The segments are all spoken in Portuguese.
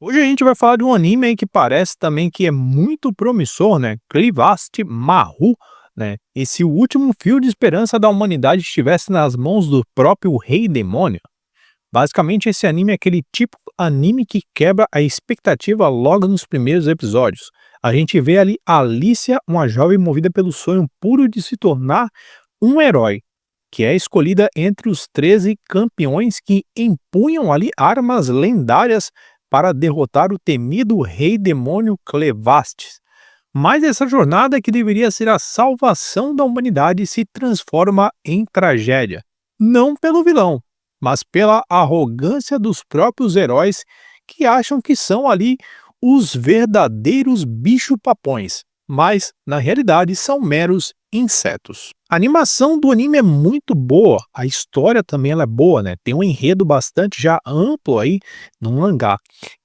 Hoje a gente vai falar de um anime aí que parece também que é muito promissor, né? Clivast Mahou, né? E se o último fio de esperança da humanidade estivesse nas mãos do próprio Rei Demônio. Basicamente, esse anime é aquele tipo anime que quebra a expectativa logo nos primeiros episódios. A gente vê ali a Alicia, uma jovem movida pelo sonho puro de se tornar um herói, que é escolhida entre os 13 campeões que empunham ali armas lendárias para derrotar o temido rei demônio Clevastes. Mas essa jornada que deveria ser a salvação da humanidade se transforma em tragédia. Não pelo vilão, mas pela arrogância dos próprios heróis que acham que são ali os verdadeiros bicho-papões, mas na realidade são meros insetos. A animação do anime é muito boa, a história também ela é boa, né? Tem um enredo bastante já amplo aí no mangá.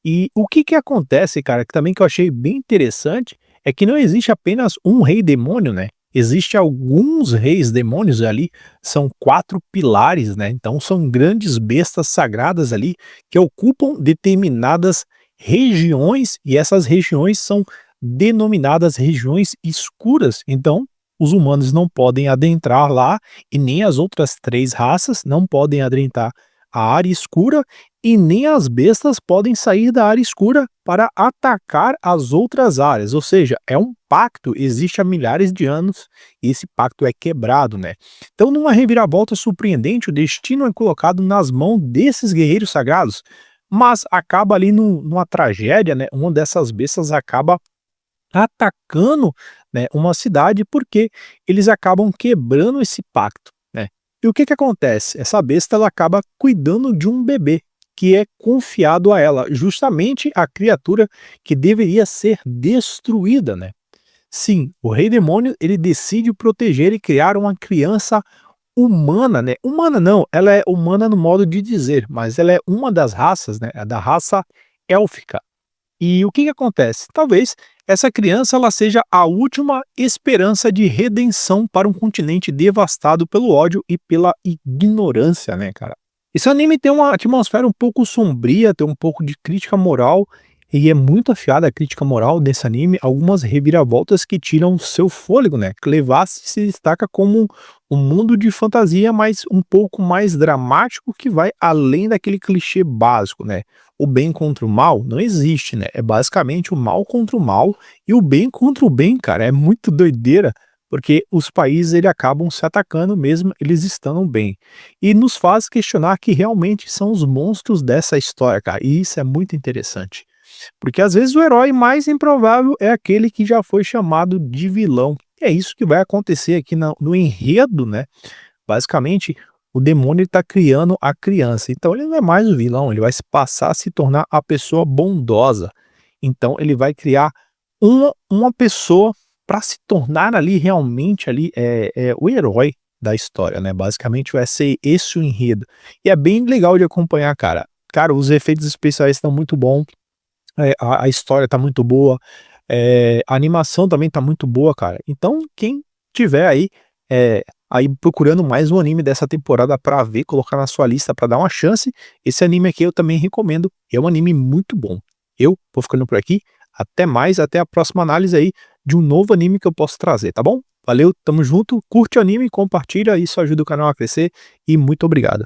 E o que acontece, cara, que também que eu achei bem interessante, é que não existe apenas um rei demônio, né? Existe alguns reis demônios ali, são 4 pilares, né? Então são grandes bestas sagradas ali que ocupam determinadas regiões e essas regiões são denominadas regiões escuras. Então, os humanos não podem adentrar lá e nem as outras 3 raças não podem adentrar a área escura e nem as bestas podem sair da área escura para atacar as outras áreas, ou seja, é um pacto, existe há milhares de anos e esse pacto é quebrado, né? Então, numa reviravolta surpreendente, o destino é colocado nas mãos desses guerreiros sagrados, mas acaba ali numa tragédia, né? Uma dessas bestas acaba atacando, né, uma cidade porque eles acabam quebrando esse pacto, né? E o que acontece? Essa besta ela acaba cuidando de um bebê que é confiado a ela, justamente a criatura que deveria ser destruída, né? Sim, o Rei Demônio ele decide proteger e criar uma criança humana, né? Humana não, ela é humana no modo de dizer, mas ela é uma das raças, né? É da raça élfica. E o que acontece? Talvez essa criança ela seja a última esperança de redenção para um continente devastado pelo ódio e pela ignorância, né, cara? Esse anime tem uma atmosfera um pouco sombria, tem um pouco de crítica moral, e é muito afiada a crítica moral desse anime, algumas reviravoltas que tiram seu fôlego, né? Clevasse se destaca como um mundo de fantasia, mas um pouco mais dramático que vai além daquele clichê básico, né? O bem contra o mal não existe, né? É basicamente o mal contra o mal e o bem contra o bem, cara. É muito doideira, porque os países ele acabam se atacando mesmo eles estando bem. E nos faz questionar que realmente são os monstros dessa história, cara. E isso é muito interessante. Porque às vezes o herói mais improvável é aquele que já foi chamado de vilão. E é isso que vai acontecer aqui no enredo, né? Basicamente, o demônio está criando a criança. Então ele não é mais o vilão, ele vai se passar a se tornar a pessoa bondosa. Então ele vai criar uma pessoa para se tornar ali realmente ali o herói da história, né? Basicamente vai ser esse o enredo. E é bem legal de acompanhar, cara. Cara, os efeitos especiais estão muito bons, a história tá muito boa, a animação também tá muito boa, cara. Então quem tiver aí procurando mais um anime dessa temporada pra ver, colocar na sua lista pra dar uma chance, esse anime aqui eu também recomendo, é um anime muito bom. Eu vou ficando por aqui, até mais, até a próxima análise aí de um novo anime que eu posso trazer, tá bom? Valeu, tamo junto, curte o anime, compartilha, isso ajuda o canal a crescer e muito obrigado.